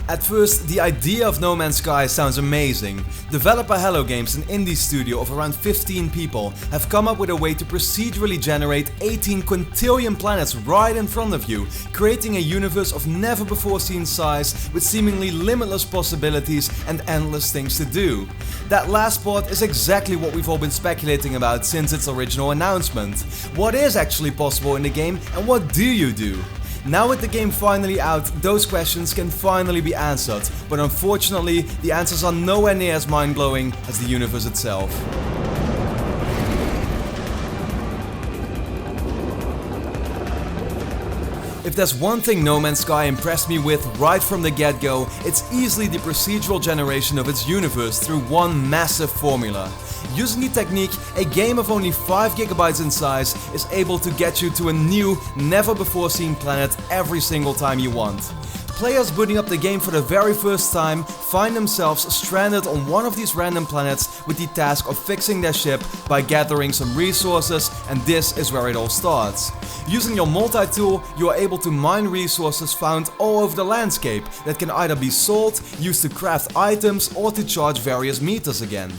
At first, the idea of No Man's Sky sounds amazing. Developer Hello Games, an indie studio of around 15 people, have come up with a way to procedurally generate 18 quintillion planets right in front of you, creating a universe of never before seen size with seemingly limitless possibilities and endless things to do. That last part is exactly what we've all been speculating about since its original announcement. What is actually possible in the game and what do you do? Now with the game finally out, those questions can finally be answered, but unfortunately the answers are nowhere near as mind-blowing as the universe itself. If there's one thing No Man's Sky impressed me with right from the get-go, it's easily the procedural generation of its universe through one massive formula. Using the technique, a game of only 5 GB in size is able to get you to a new, never before seen planet every single time you want. Players booting up the game for the very first time find themselves stranded on one of these random planets with the task of fixing their ship by gathering some resources, and this is where it all starts. Using your multi-tool, you are able to mine resources found all over the landscape that can either be sold, used to craft items, or to charge various meters again.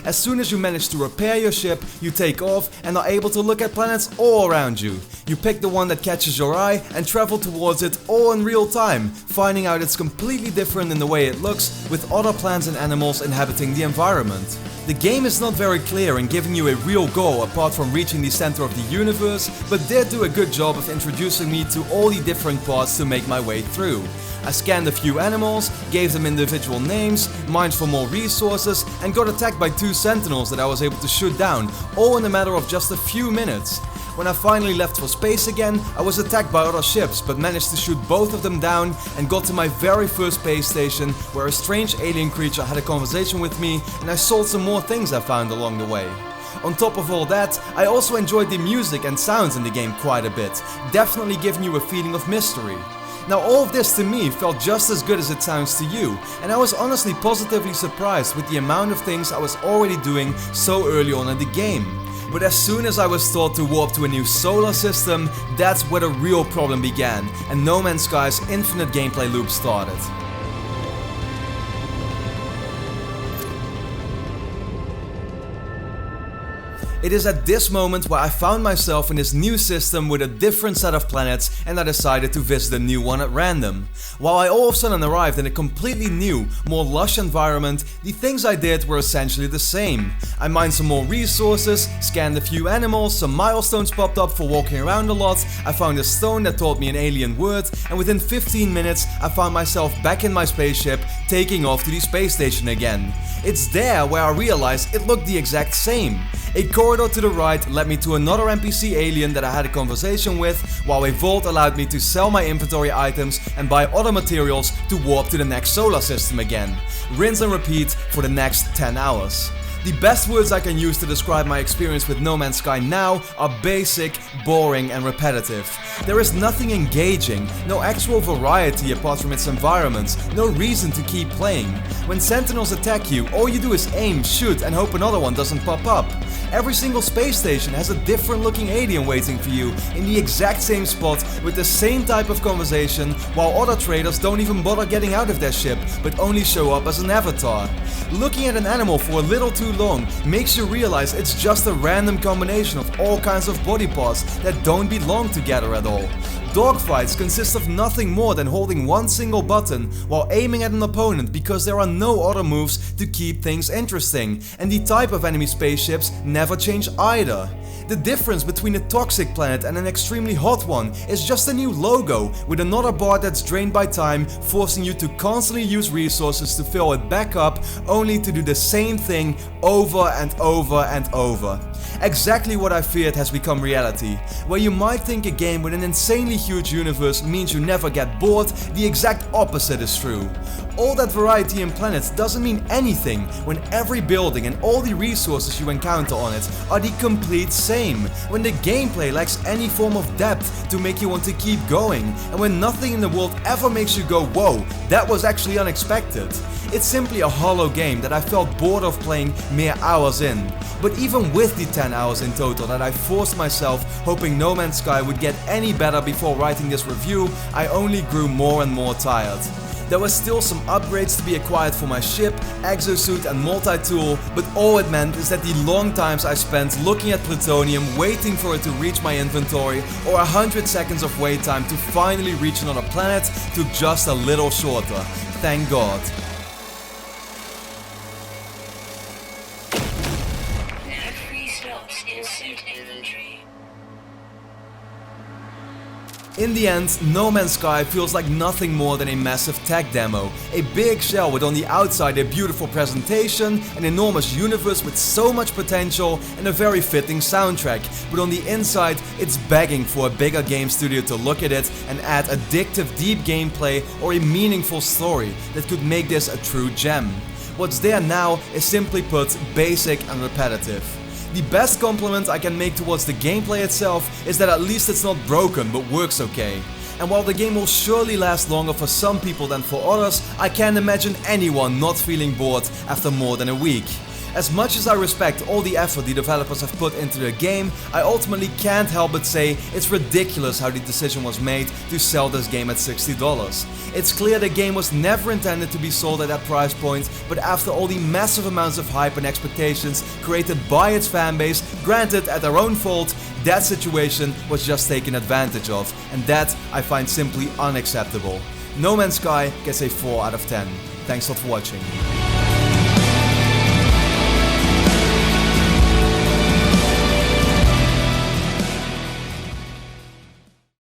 As soon as you manage to repair your ship, you take off and are able to look at planets all around you. You pick the one that catches your eye and travel towards it all in real time, finding out it's completely different in the way it looks, with other plants and animals inhabiting the environment. The game is not very clear in giving you a real goal apart from reaching the center of the universe, but did do a good job of introducing me to all the different parts to make my way through. I scanned a few animals, gave them individual names, mined for more resources, and got attacked by 2 sentinels that I was able to shoot down, all in a matter of just a few minutes. When I finally left for space again, I was attacked by other ships, but managed to shoot both of them down and got to my very first space station, where a strange alien creature had a conversation with me and I sold some more things I found along the way. On top of all that, I also enjoyed the music and sounds in the game quite a bit, definitely giving you a feeling of mystery. Now all of this to me felt just as good as it sounds to you, and I was honestly positively surprised with the amount of things I was already doing so early on in the game. But as soon as I was told to warp to a new solar system, that's where the real problem began, and No Man's Sky's infinite gameplay loop started. It is at this moment where I found myself in this new system with a different set of planets, and I decided to visit a new one at random. While I all of a sudden arrived in a completely new, more lush environment, the things I did were essentially the same. I mined some more resources, scanned a few animals, some milestones popped up for walking around a lot, I found a stone that taught me an alien word, and within 15 minutes I found myself back in my spaceship, taking off to the space station again. It's there where I realized it looked the exact same. A corridor to the right led me to another NPC alien that I had a conversation with, while a vault allowed me to sell my inventory items and buy other materials to warp to the next solar system again. Rinse and repeat for the next 10 hours. The best words I can use to describe my experience with No Man's Sky now are basic, boring and repetitive. There is nothing engaging, no actual variety apart from its environments, no reason to keep playing. When sentinels attack you, all you do is aim, shoot and hope another one doesn't pop up. Every single space station has a different looking alien waiting for you in the exact same spot with the same type of conversation, while other traders don't even bother getting out of their ship but only show up as an avatar. Looking at an animal for a little too long makes you realize it's just a random combination of all kinds of body parts that don't belong together at all. Dogfights consist of nothing more than holding one single button while aiming at an opponent because there are no other moves to keep things interesting, and the type of enemy spaceships never change either. The difference between a toxic planet and an extremely hot one is just a new logo with another bar that's drained by time, forcing you to constantly use resources to fill it back up, only to do the same thing over and over and over. Exactly what I feared has become reality. Where you might think a game with an insanely huge universe means you never get bored, the exact opposite is true. All that variety in planets doesn't mean anything when every building and all the resources you encounter on it are the complete same, when the gameplay lacks any form of depth to make you want to keep going, and when nothing in the world ever makes you go, whoa, that was actually unexpected. It's simply a hollow game that I felt bored of playing mere hours in. But even with the 10 hours in total that I forced myself, hoping No Man's Sky would get any better before writing this review, I only grew more and more tired. There were still some upgrades to be acquired for my ship, exosuit and multi-tool, but all it meant is that the long times I spent looking at plutonium, waiting for it to reach my inventory, or 100 seconds of wait time to finally reach another planet took just a little shorter. Thank God. In the end, No Man's Sky feels like nothing more than a massive tech demo. A big shell with on the outside a beautiful presentation, an enormous universe with so much potential and a very fitting soundtrack, but on the inside it's begging for a bigger game studio to look at it and add addictive deep gameplay or a meaningful story that could make this a true gem. What's there now is simply put basic and repetitive. The best compliment I can make towards the gameplay itself is that at least it's not broken but works okay. And while the game will surely last longer for some people than for others, I can't imagine anyone not feeling bored after more than a week. As much as I respect all the effort the developers have put into the game, I ultimately can't help but say it's ridiculous how the decision was made to sell this game at $60. It's clear the game was never intended to be sold at that price point, but after all the massive amounts of hype and expectations created by its fanbase, granted at their own fault, that situation was just taken advantage of, and that I find simply unacceptable. No Man's Sky gets a 4 out of 10. Thanks a lot for watching.